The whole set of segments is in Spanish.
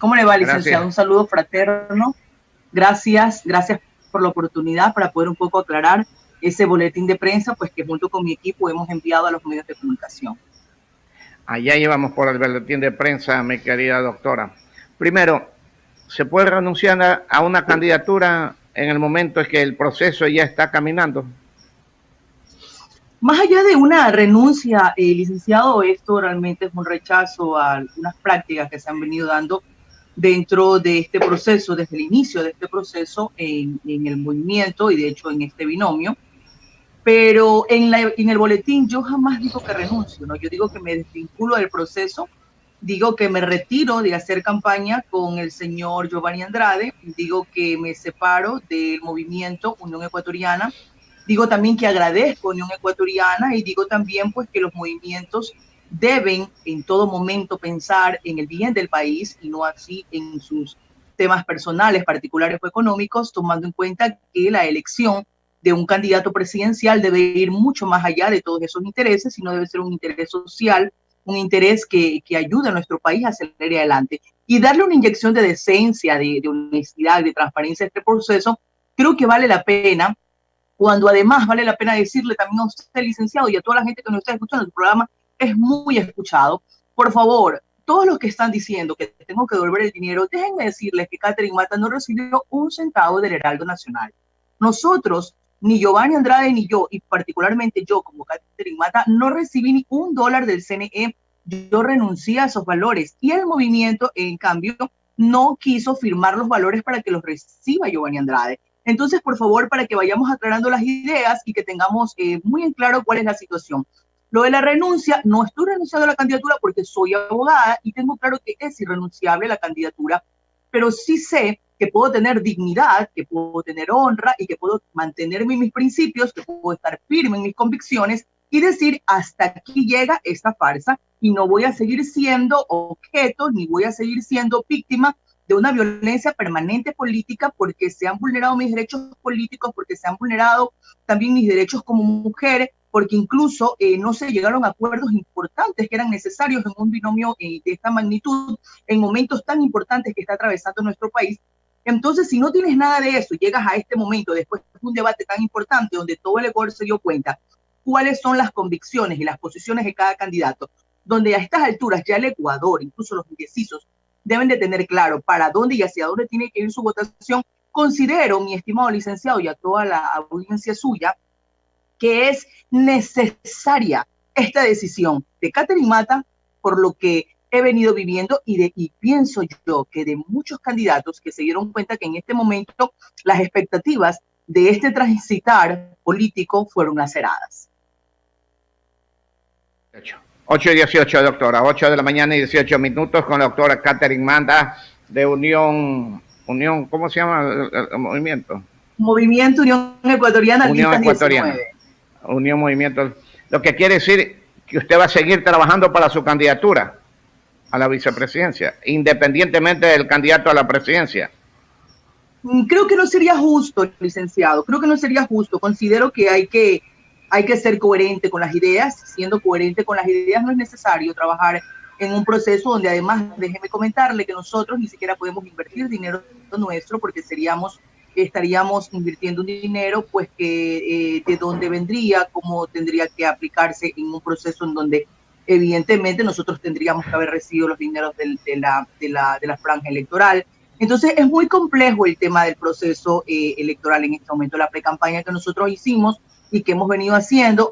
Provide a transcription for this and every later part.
¿Cómo le va, licenciado? Gracias. Un saludo fraterno. Gracias por la oportunidad para poder un poco aclarar ese boletín de prensa, pues que junto con mi equipo hemos enviado a los medios de comunicación. Allá llevamos por el boletín de prensa, mi querida doctora. Primero, ¿se puede renunciar a una candidatura en el momento en que el proceso ya está caminando? Más allá de una renuncia, licenciado, esto realmente es un rechazo a algunas prácticas que se han venido dando dentro de este proceso, desde el inicio de este proceso en el movimiento y de hecho en este binomio. Pero en el boletín yo jamás digo que renuncio, ¿no? Yo digo que me desvinculo del proceso, digo que me retiro de hacer campaña con el señor Giovanni Andrade, digo que me separo del movimiento Unión Ecuatoriana, digo también que agradezco a Unión Ecuatoriana y digo también pues que los movimientos deben en todo momento pensar en el bien del país y no así en sus temas personales, particulares o económicos, tomando en cuenta que la elección de un candidato presidencial debe ir mucho más allá de todos esos intereses, sino debe ser un interés social, un interés que ayude a nuestro país a salir adelante. Y darle una inyección de decencia, de honestidad, de transparencia a este proceso, creo que vale la pena, cuando además vale la pena decirle también a usted, licenciado, y a toda la gente que nos está escuchando, el programa es muy escuchado. Por favor, todos los que están diciendo que tengo que devolver el dinero, déjenme decirles que Catherine Mata no recibió un centavo del Heraldo Nacional. Nosotros, ni Giovanni Andrade ni yo, y particularmente yo como Catherine Mata, no recibí ni $1 del CNE. Yo renuncié a esos valores y el movimiento, en cambio, no quiso firmar los valores para que los reciba Giovanni Andrade. Entonces, por favor, para que vayamos aclarando las ideas y que tengamos muy en claro cuál es la situación. Lo de la renuncia, no estoy renunciando a la candidatura porque soy abogada y tengo claro que es irrenunciable la candidatura, pero sí sé que puedo tener dignidad, que puedo tener honra y que puedo mantenerme en mis principios, que puedo estar firme en mis convicciones y decir hasta aquí llega esta farsa y no voy a seguir siendo objeto ni voy a seguir siendo víctima de una violencia permanente política porque se han vulnerado mis derechos políticos, porque se han vulnerado también mis derechos como mujer, porque incluso no se llegaron a acuerdos importantes que eran necesarios en un binomio de esta magnitud, en momentos tan importantes que está atravesando nuestro país. Entonces, si no tienes nada de eso, llegas a este momento después de un debate tan importante donde todo el Ecuador se dio cuenta cuáles son las convicciones y las posiciones de cada candidato, donde a estas alturas ya el Ecuador, incluso los indecisos, deben de tener claro para dónde y hacia dónde tiene que ir su votación. Considero, mi estimado licenciado, y a toda la audiencia suya, que es necesaria esta decisión de Catherine Mata por lo que he venido viviendo y pienso yo que de muchos candidatos que se dieron cuenta que en este momento las expectativas de este transitar político fueron laceradas. 8:18, doctora, 8 de la mañana y 18 minutos con la doctora Catherine Mata de Unión, ¿cómo se llama el movimiento? Movimiento Unión Ecuatoriana, Unión listas Ecuatoriana, 19. Unión Movimiento, lo que quiere decir que usted va a seguir trabajando para su candidatura a la vicepresidencia, independientemente del candidato a la presidencia. Creo que no sería justo, licenciado, creo que no sería justo. Considero que hay que ser coherente con las ideas. Siendo coherente con las ideas no es necesario trabajar en un proceso donde además, déjeme comentarle que nosotros ni siquiera podemos invertir dinero nuestro porque estaríamos invirtiendo un dinero pues que de dónde vendría, cómo tendría que aplicarse en un proceso en donde evidentemente nosotros tendríamos que haber recibido los dineros de la franja electoral. Entonces es muy complejo el tema del proceso electoral en este momento. La pre-campaña que nosotros hicimos y que hemos venido haciendo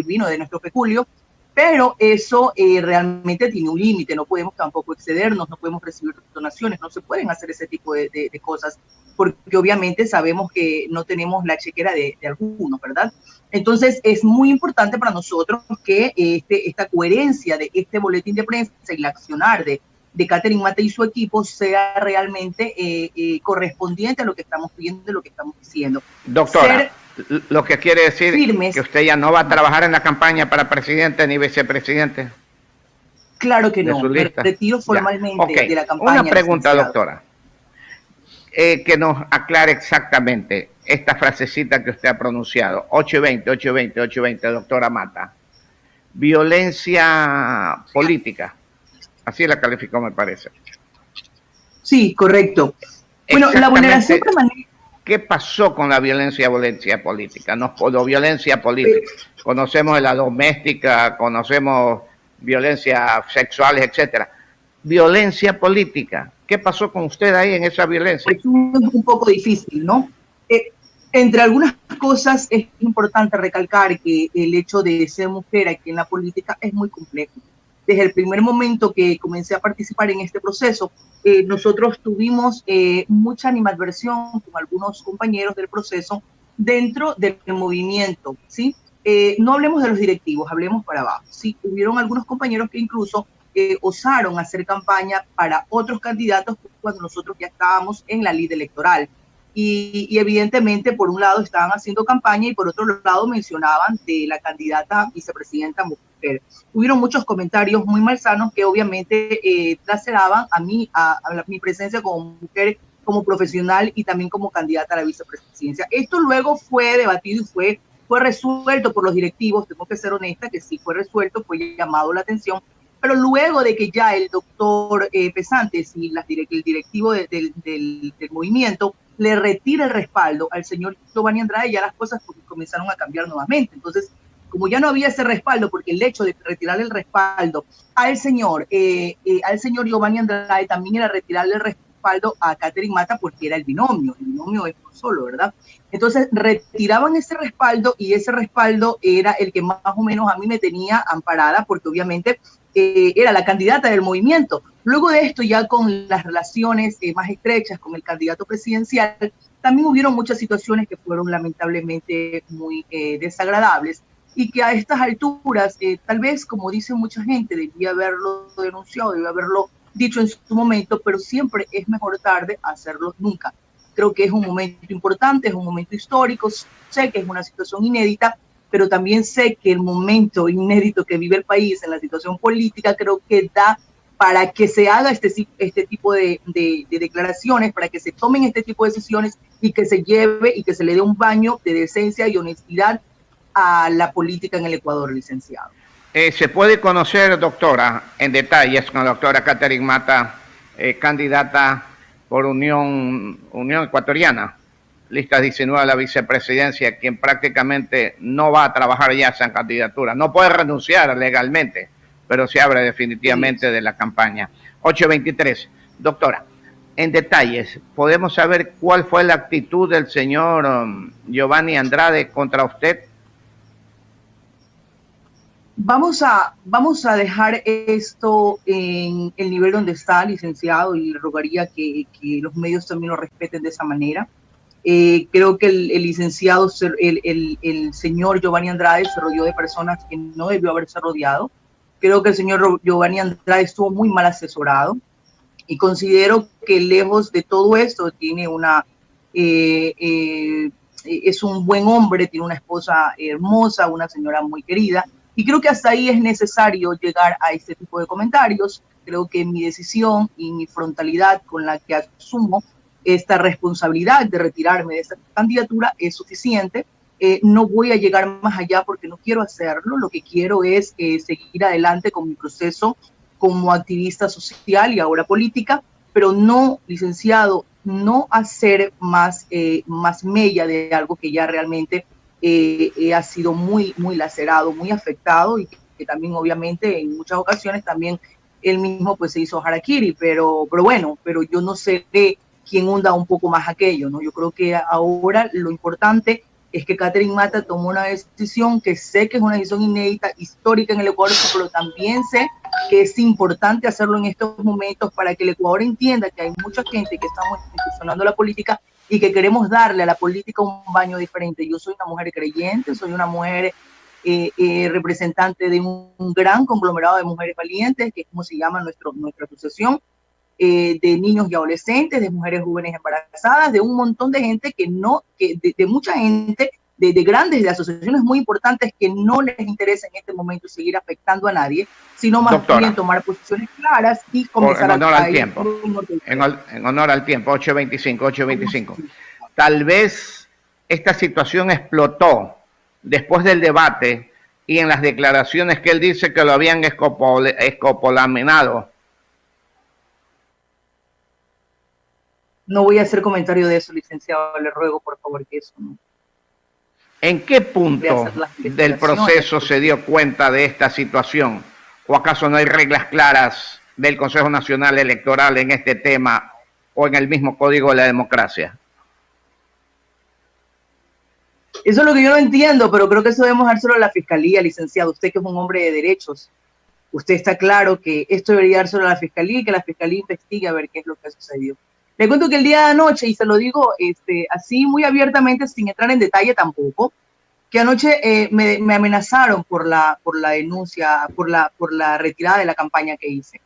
vino de nuestro peculio, pero eso realmente tiene un límite. No podemos tampoco excedernos, no podemos recibir donaciones, no se pueden hacer ese tipo de cosas, porque obviamente sabemos que no tenemos la chequera de algunos, ¿verdad? Entonces es muy importante para nosotros que esta coherencia de este boletín de prensa y el accionar de Catherine Mata y su equipo sea realmente correspondiente a lo que estamos pidiendo y lo que estamos diciendo. Doctora, lo que quiere decir firmes, que usted ya no va a trabajar en la campaña para presidente ni vicepresidente. Claro que no, me retiro formalmente de la campaña. Una pregunta, doctora, que nos aclare exactamente esta frasecita que usted ha pronunciado, 8:20, doctora Mata. Violencia política, así la calificó, me parece. Sí, correcto. Bueno, la vulneración permanente. ¿Qué pasó con la violencia política? No, violencia política. Conocemos la doméstica, conocemos violencia sexuales, etcétera. Violencia política. ¿Qué pasó con usted ahí en esa violencia? Pues es un poco difícil, ¿no? Entre algunas cosas es importante recalcar que el hecho de ser mujer aquí en la política es muy complejo. Desde el primer momento que comencé a participar en este proceso, nosotros tuvimos mucha animadversión con algunos compañeros del proceso dentro del movimiento, ¿sí? No hablemos de los directivos, hablemos para abajo, ¿sí? Hubieron algunos compañeros que incluso osaron hacer campaña para otros candidatos cuando nosotros ya estábamos en la lid electoral. Y evidentemente, por un lado, estaban haciendo campaña y por otro lado mencionaban de la candidata vicepresidenta mujer. Hubieron muchos comentarios muy malsanos que obviamente traseraban a mí, a mi presencia como mujer, como profesional y también como candidata a la vicepresidencia. Esto luego fue debatido y fue resuelto por los directivos, tengo que ser honesta, que sí fue resuelto, fue llamado la atención, pero luego de que ya el doctor Pesantes y el directivo del movimiento le retira el respaldo al señor Giovanni Andrade, ya las cosas comenzaron a cambiar nuevamente. Entonces, como ya no había ese respaldo, porque el hecho de retirar el respaldo al señor Giovanni Andrade también era retirarle el respaldo a Catherine Mata porque era el binomio es por solo, ¿verdad? Entonces retiraban ese respaldo y ese respaldo era el que más o menos a mí me tenía amparada porque obviamente era la candidata del movimiento. Luego de esto, ya con las relaciones más estrechas con el candidato presidencial, también hubieron muchas situaciones que fueron lamentablemente muy desagradables y que a estas alturas, tal vez, como dice mucha gente, debía haberlo denunciado, debía haberlo dicho en su momento, pero siempre es mejor tarde hacerlo nunca. Creo que es un momento importante, es un momento histórico, sé que es una situación inédita, pero también sé que el momento inédito que vive el país en la situación política creo que da para que se haga este tipo de declaraciones, para que se tomen este tipo de decisiones y que se lleve y que se le dé un baño de decencia y honestidad a la política en el Ecuador, licenciado. ¿Se puede conocer, doctora, en detalles con la doctora Catherine Mata, candidata por Unión Ecuatoriana, lista 19 a la vicepresidencia, quien prácticamente no va a trabajar ya esa candidatura? No puede renunciar legalmente, pero se abre definitivamente de la campaña. 8:23. Doctora, en detalles, ¿podemos saber cuál fue la actitud del señor Giovanni Andrade contra usted? Vamos a dejar esto en el nivel donde está, licenciado, y le rogaría que los medios también lo respeten de esa manera. Creo que el licenciado, el señor Giovanni Andrade se rodeó de personas que no debió haberse rodeado. Creo que el señor Giovanni Andrade estuvo muy mal asesorado y considero que lejos de todo esto tiene es un buen hombre, tiene una esposa hermosa, una señora muy querida, y creo que hasta ahí es necesario llegar a este tipo de comentarios. Creo que mi decisión y mi frontalidad con la que asumo esta responsabilidad de retirarme de esta candidatura es suficiente. No voy a llegar más allá porque no quiero hacerlo. Lo que quiero es seguir adelante con mi proceso como activista social y ahora política, pero no, licenciado, no hacer más mella de algo que ya realmente ha sido muy lacerado, muy afectado y que también obviamente en muchas ocasiones también él mismo pues se hizo harakiri, pero bueno, pero yo no sé quién hunda un poco más aquello, ¿no? Yo creo que ahora lo importante es que Catherine Mata tomó una decisión que sé que es una decisión inédita, histórica en el Ecuador, pero también sé que es importante hacerlo en estos momentos para que el Ecuador entienda que hay mucha gente que estamos incursionando la política y que queremos darle a la política un baño diferente. Yo soy una mujer creyente, soy una mujer representante de un gran conglomerado de mujeres valientes, que es como se llama nuestra asociación, de niños y adolescentes, de mujeres jóvenes embarazadas, de un montón de gente de mucha gente, de grandes, de asociaciones muy importantes que no les interesa en este momento seguir afectando a nadie, sino más bien tomar posiciones claras y comenzar en honor al tiempo. En honor al tiempo, 8:25. Tal vez esta situación explotó después del debate y en las declaraciones que él dice que lo habían escopolaminado. No voy a hacer comentario de eso, licenciado, le ruego por favor que eso no. ¿En qué punto del proceso se dio cuenta de esta situación? ¿O acaso no hay reglas claras del Consejo Nacional Electoral en este tema o en el mismo Código de la Democracia? Eso es lo que yo no entiendo, pero creo que eso debemos dárselo a la Fiscalía, licenciado. Usted que es un hombre de derechos, usted está claro que esto debería dárselo a la Fiscalía y que la Fiscalía investigue a ver qué es lo que ha sucedido. Le cuento que el día de anoche, y se lo digo así muy abiertamente, sin entrar en detalle tampoco, que anoche me amenazaron por la denuncia, por la retirada de la campaña que hice.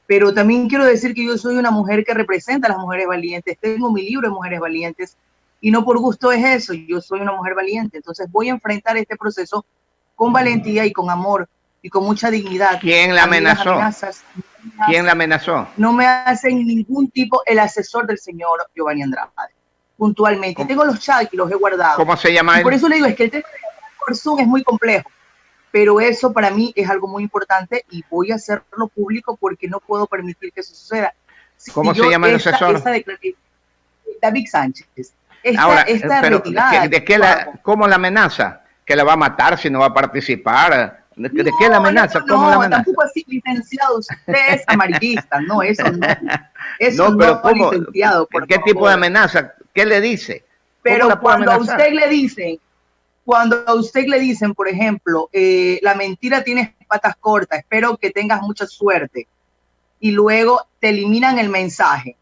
Pero también quiero decir que yo soy una mujer que representa a las mujeres valientes. Tengo mi libro de Mujeres Valientes y no por gusto es eso. Yo soy una mujer valiente. Entonces voy a enfrentar este proceso con valentía y con amor y con mucha dignidad. ¿Quién la amenazó? ¿Quién la amenazó? No me hacen ningún tipo, el asesor del señor Giovanni Andrade, puntualmente. Tengo los chats y los he guardado. ¿Cómo se llama él? Por eso le digo, es que el tema de Zoom es muy complejo. Pero eso para mí es algo muy importante y voy a hacerlo público porque no puedo permitir que eso suceda. ¿Cómo se llama el asesor? David Sánchez. Ahora, pero ¿cómo la amenaza? ¿Que la va a matar si no va a participar? ¿De qué la amenaza? ¿Cómo la amenaza? Tampoco así, licenciado. Usted es amarillista. No, eso no. Eso no, pero ¿cómo? Licenciado. ¿Qué tipo de amenaza? ¿Qué le dice? Pero cuando a usted le dicen, por ejemplo, la mentira tiene patas cortas, espero que tengas mucha suerte, y luego te eliminan el mensaje,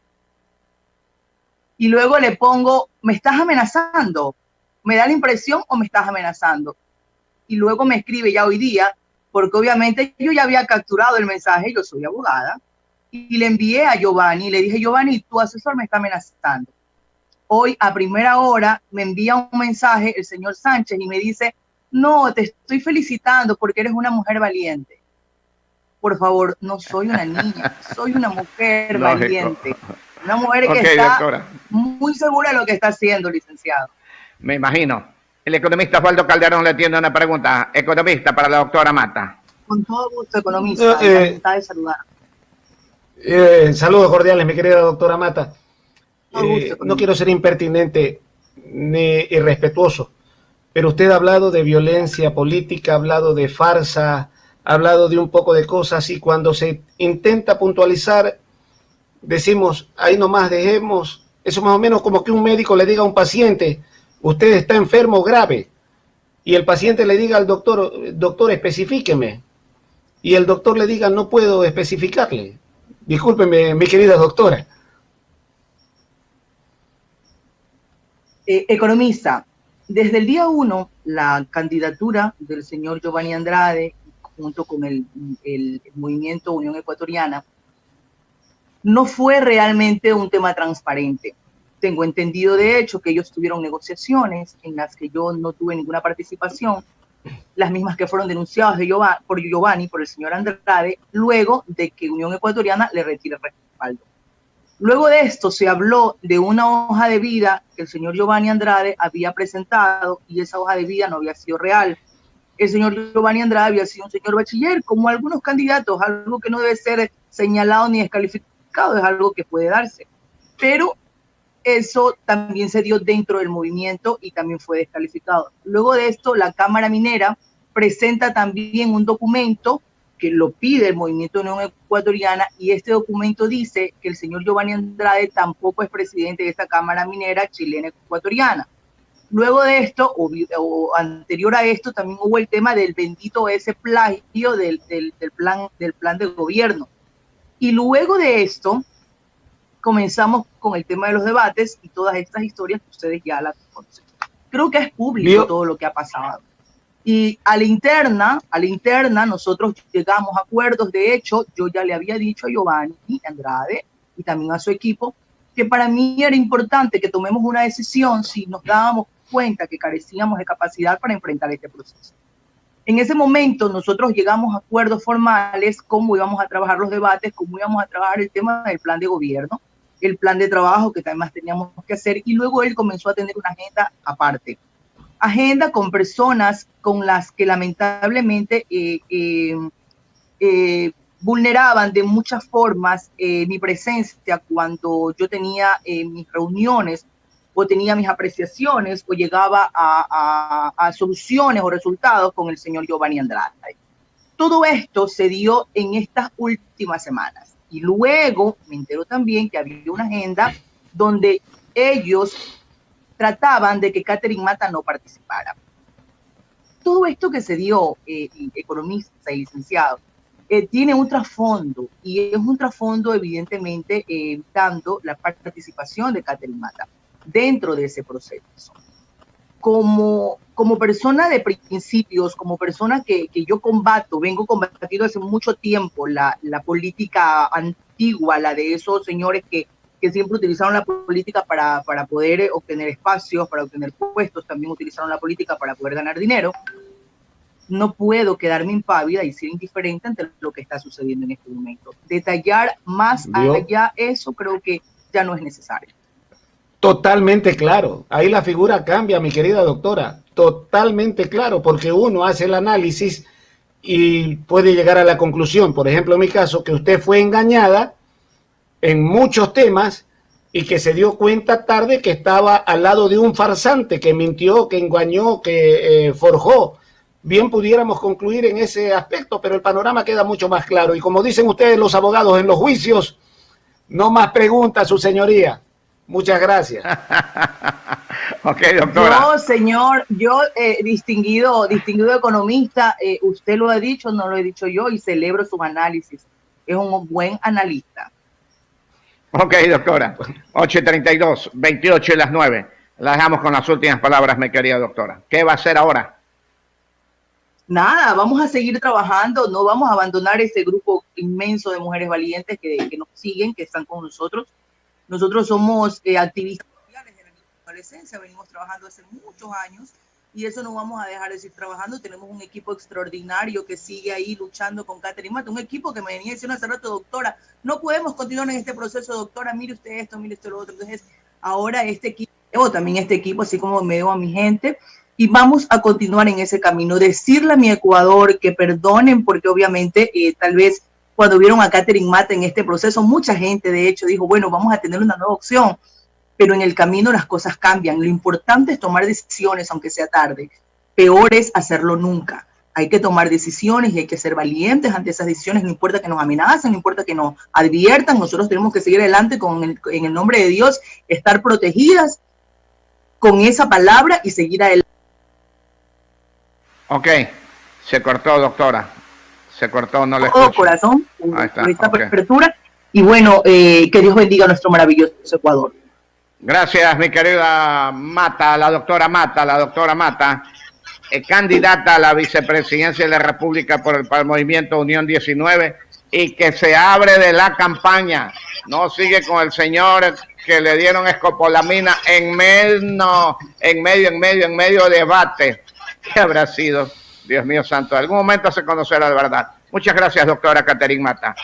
y luego le pongo, ¿me estás amenazando? ¿Me da la impresión o me estás amenazando? Y luego me escribe ya hoy día, porque obviamente yo ya había capturado el mensaje, yo soy abogada, y le envié a Giovanni, le dije, Giovanni, tu asesor me está amenazando. Hoy a primera hora me envía un mensaje el señor Sánchez y me dice, no, te estoy felicitando porque eres una mujer valiente. Por favor, no soy una niña, soy una mujer valiente. Una mujer que está doctora, muy segura de lo que está haciendo, licenciado. Me imagino. El economista Osvaldo Calderón le tiene una pregunta. Economista, para la doctora Mata. Con todo gusto, economista. Encantado de saludar. Saludos cordiales, mi querida doctora Mata. No quiero ser impertinente ni irrespetuoso, pero usted ha hablado de violencia política, ha hablado de farsa, ha hablado de un poco de cosas, y cuando se intenta puntualizar, decimos, ahí nomás dejemos. Eso más o menos como que un médico le diga a un paciente, usted está enfermo grave, y el paciente le diga al doctor, doctor, especifíqueme, y el doctor le diga, no puedo especificarle. Discúlpeme, mi querida doctora. Economista, desde el día 1, la candidatura del señor Giovanni Andrade, junto con el movimiento Unión Ecuatoriana, no fue realmente un tema transparente. Tengo entendido, de hecho, que ellos tuvieron negociaciones en las que yo no tuve ninguna participación, las mismas que fueron denunciadas por Giovanni, por el señor Andrade, luego de que Unión Ecuatoriana le retire el respaldo. Luego de esto se habló de una hoja de vida que el señor Giovanni Andrade había presentado y esa hoja de vida no había sido real. El señor Giovanni Andrade había sido un señor bachiller, como algunos candidatos, algo que no debe ser señalado ni descalificado, es algo que puede darse. Pero eso también se dio dentro del movimiento y también fue descalificado. Luego de esto, la Cámara Minera presenta también un documento que lo pide el Movimiento Unión Ecuatoriana, y este documento dice que el señor Giovanni Andrade tampoco es presidente de esta Cámara Minera chilena ecuatoriana. Luego de esto, o anterior a esto, también hubo el tema del bendito ese plagio del plan de gobierno. Y luego de esto, comenzamos con el tema de los debates y todas estas historias que ustedes ya las conocen. Creo que es público todo lo que ha pasado. Y a la interna nosotros llegamos a acuerdos. De hecho, yo ya le había dicho a Giovanni Andrade y también a su equipo que para mí era importante que tomemos una decisión si nos dábamos cuenta que carecíamos de capacidad para enfrentar este proceso. En ese momento nosotros llegamos a acuerdos formales, cómo íbamos a trabajar los debates, cómo íbamos a trabajar el tema del plan de gobierno, el plan de trabajo que además teníamos que hacer, y luego él comenzó a tener una agenda aparte. Agenda con personas con las que lamentablemente vulneraban de muchas formas mi presencia cuando yo tenía mis reuniones o tenía mis apreciaciones o llegaba a soluciones o resultados con el señor Giovanni Andrade. Todo esto se dio en estas últimas semanas y luego me entero también que había una agenda donde ellos trataban de que Catherine Mata no participara. Todo esto que se dio, economista y licenciado, tiene un trasfondo y es un trasfondo evidentemente evitando la participación de Catherine Mata dentro de ese proceso. Como persona de principios, como persona que yo vengo combatiendo hace mucho tiempo la política antigua, la de esos señores que siempre utilizaron la política para poder obtener espacios, para obtener puestos, también utilizaron la política para poder ganar dinero. No puedo quedarme impávida y ser indiferente ante lo que está sucediendo en este momento. Detallar más allá eso creo que ya no es necesario. Totalmente claro. Ahí la figura cambia, mi querida doctora. Totalmente claro, porque uno hace el análisis y puede llegar a la conclusión, por ejemplo, en mi caso, que usted fue engañada en muchos temas y que se dio cuenta tarde que estaba al lado de un farsante que mintió, que engañó, que forjó. Bien pudiéramos concluir en ese aspecto, pero el panorama queda mucho más claro. Y como dicen ustedes los abogados en los juicios, no más preguntas, su señoría. Muchas gracias. Ok, doctora. Yo, señor, distinguido economista, usted lo ha dicho, no lo he dicho yo, y celebro sus análisis. Es un buen analista. Ok, doctora. 8:32, 28 y las 9. La dejamos con las últimas palabras, mi querida doctora. ¿Qué va a hacer ahora? Nada, vamos a seguir trabajando, no vamos a abandonar ese grupo inmenso de mujeres valientes que nos siguen, que están con nosotros. Nosotros somos activistas sociales de la adolescencia, venimos trabajando hace muchos años y eso no vamos a dejar de seguir trabajando. Tenemos un equipo extraordinario que sigue ahí luchando con Catherine Mata, un equipo que me venía diciendo hace rato, doctora, no podemos continuar en este proceso, doctora, mire usted esto, mire esto, lo otro. Entonces, ahora este equipo, así como me debo a mi gente, y vamos a continuar en ese camino, decirle a mi Ecuador que perdonen, porque obviamente tal vez cuando vieron a Catherine Mata en este proceso, mucha gente de hecho dijo, bueno, vamos a tener una nueva opción, pero en el camino las cosas cambian. Lo importante es tomar decisiones, aunque sea tarde. Peor es hacerlo nunca. Hay que tomar decisiones y hay que ser valientes ante esas decisiones, no importa que nos amenacen, no importa que nos adviertan, nosotros tenemos que seguir adelante en el nombre de Dios, estar protegidas con esa palabra y seguir adelante. Ok, se cortó, doctora. Se cortó, no le escucho. Corazón, por esta apertura. Y bueno, que Dios bendiga a nuestro maravilloso Ecuador. Gracias, mi querida Mata, la doctora Mata, candidata a la vicepresidencia de la República por el Movimiento Unión 19 y que se abre de la campaña. No sigue con el señor que le dieron escopolamina en medio de debate. ¿Qué habrá sido? Dios mío santo, en algún momento se conocerá la verdad. Muchas gracias, doctora Catherine Mata.